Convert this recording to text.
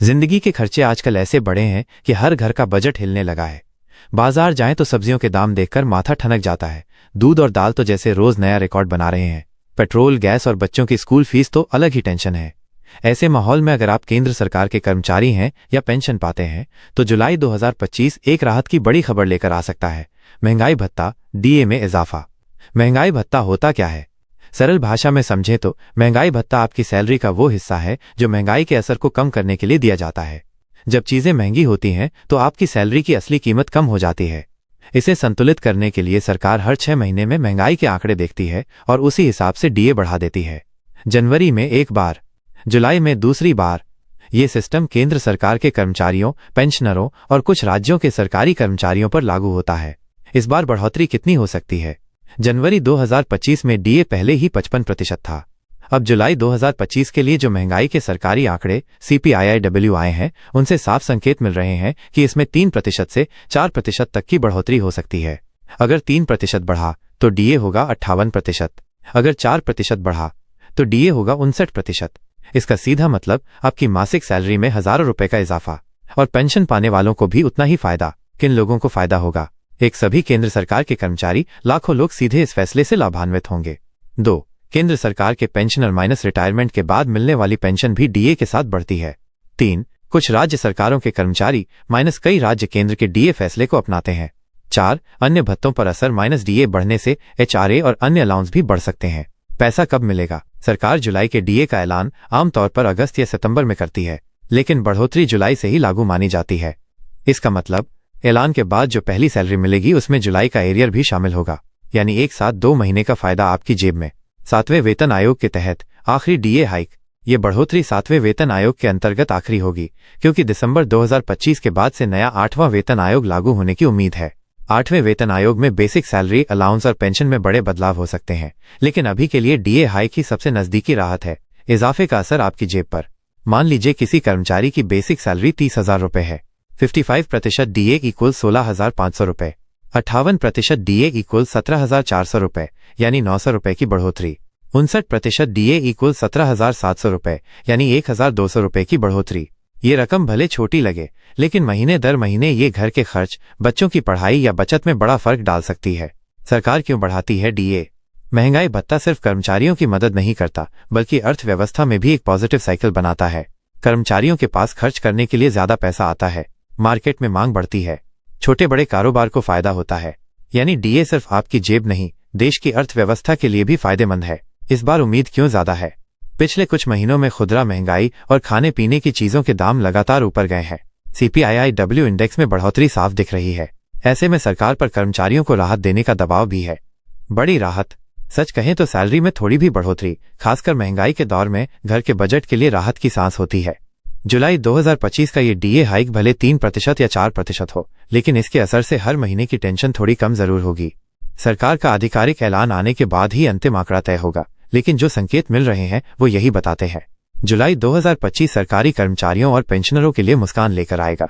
जिंदगी के खर्चे आजकल ऐसे बढ़े हैं कि हर घर का बजट हिलने लगा है। बाजार जाएं तो सब्जियों के दाम देखकर माथा ठनक जाता है। दूध और दाल तो जैसे रोज नया रिकॉर्ड बना रहे हैं। पेट्रोल, गैस और बच्चों की स्कूल फीस तो अलग ही टेंशन है। ऐसे माहौल में अगर आप केंद्र सरकार के कर्मचारी हैं या पेंशन पाते हैं तो जुलाई 2025 एक राहत की बड़ी खबर लेकर आ सकता है। महंगाई भत्ता, डीए में इजाफा। महंगाई भत्ता होता क्या है? सरल भाषा में समझें तो महंगाई भत्ता आपकी सैलरी का वो हिस्सा है जो महंगाई के असर को कम करने के लिए दिया जाता है। जब चीजें महंगी होती हैं तो आपकी सैलरी की असली कीमत कम हो जाती है। इसे संतुलित करने के लिए सरकार हर 6 महीने में महंगाई के आंकड़े देखती है और उसी हिसाब से डीए बढ़ा देती है। जनवरी में एक बार, जुलाई में दूसरी बार। ये सिस्टम केंद्र सरकार के कर्मचारियों, पेंशनरों और कुछ राज्यों के सरकारी कर्मचारियों पर लागू होता है। इस बार बढ़ोतरी कितनी हो सकती है? जनवरी 2025 में डीए पहले ही 55% था। अब जुलाई 2025 के लिए जो महंगाई के सरकारी आंकड़े CPIIW आए हैं उनसे साफ संकेत मिल रहे हैं कि इसमें 3% से 4% तक की बढ़ोतरी हो सकती है। अगर 3% बढ़ा तो डीए होगा 58%। अगर 4% बढ़ा तो डीए होगा 59%। इसका सीधा मतलब आपकी मासिक सैलरी में हजारों रुपए का इजाफा। और पेंशन पाने वालों को भी उतना ही फायदा। किन लोगों को फायदा होगा? एक, सभी केंद्र सरकार के कर्मचारी। लाखों लोग सीधे इस फैसले से लाभान्वित होंगे। 2, केंद्र सरकार के पेंशनर माइनस रिटायरमेंट के बाद मिलने वाली पेंशन भी डीए के साथ बढ़ती है। 3, कुछ राज्य सरकारों के कर्मचारी माइनस कई राज्य केंद्र के डीए फैसले को अपनाते हैं। 4, अन्य भत्तों पर असर माइनस डीए बढ़ने से HRA और अन्य अलाउंस भी बढ़ सकते हैं। पैसा कब मिलेगा? सरकार जुलाई के डीए का ऐलान आमतौर पर अगस्त या सितंबर में करती है, लेकिन बढ़ोतरी जुलाई से ही लागू मानी जाती है। इसका मतलब ऐलान के बाद जो पहली सैलरी मिलेगी उसमें जुलाई का एरियर भी शामिल होगा, यानी एक साथ 2 महीने का फायदा आपकी जेब में। 7वें वेतन आयोग के तहत आखिरी डीए हाइक। ये बढ़ोतरी 7वें वेतन आयोग के अंतर्गत आखिरी होगी, क्योंकि दिसंबर 2025 के बाद से नया 8वां वेतन आयोग लागू होने की उम्मीद है। 8वें वेतन आयोग में बेसिक सैलरी, अलाउंस और पेंशन में बड़े बदलाव हो सकते हैं, लेकिन अभी के लिए डीए हाइक ही सबसे नजदीकी राहत है। इजाफे का असर आपकी जेब पर। मान लीजिए किसी कर्मचारी की बेसिक सैलरी 30,000 रुपए है। 55% डीए इक्वल 16,500 रुपए। 58% डीए इक्वल 17,400 रुपए, यानी 900 रुपए की बढ़ोतरी। 59% डीए इक्वल 17,700 रुपए, यानी 1,200 रुपए की बढ़ोतरी। ये रकम भले छोटी लगे, लेकिन महीने दर महीने ये घर के खर्च, बच्चों की पढ़ाई या बचत में बड़ा फर्क डाल सकती है। सरकार क्यों बढ़ाती है डीए? महंगाई भत्ता सिर्फ कर्मचारियों की मदद नहीं करता, बल्कि अर्थव्यवस्था में भी एक पॉजिटिव साइकिल बनाता है। कर्मचारियों के पास खर्च करने के लिए ज्यादा पैसा आता है, मार्केट में मांग बढ़ती है, छोटे बड़े कारोबार को फायदा होता है। यानी डीए सिर्फ आपकी जेब नहीं, देश की अर्थव्यवस्था के लिए भी फायदेमंद है। इस बार उम्मीद क्यों ज्यादा है? पिछले कुछ महीनों में खुदरा महंगाई और खाने पीने की चीजों के दाम लगातार ऊपर गए हैं। CPIIW इंडेक्स में बढ़ोतरी साफ दिख रही है। ऐसे में सरकार पर कर्मचारियों को राहत देने का दबाव भी है। बड़ी राहत? सच कहें तो सैलरी में थोड़ी भी बढ़ोतरी, खासकर महंगाई के दौर में, घर के बजट के लिए राहत की सांस होती है। जुलाई 2025 का ये डीए हाइक भले 3% या 4% हो, लेकिन इसके असर से हर महीने की टेंशन थोड़ी कम जरूर होगी। सरकार का आधिकारिक ऐलान आने के बाद ही अंतिम आंकड़ा तय होगा, लेकिन जो संकेत मिल रहे हैं वो यही बताते हैं। जुलाई 2025 सरकारी कर्मचारियों और पेंशनरों के लिए मुस्कान लेकर आएगा।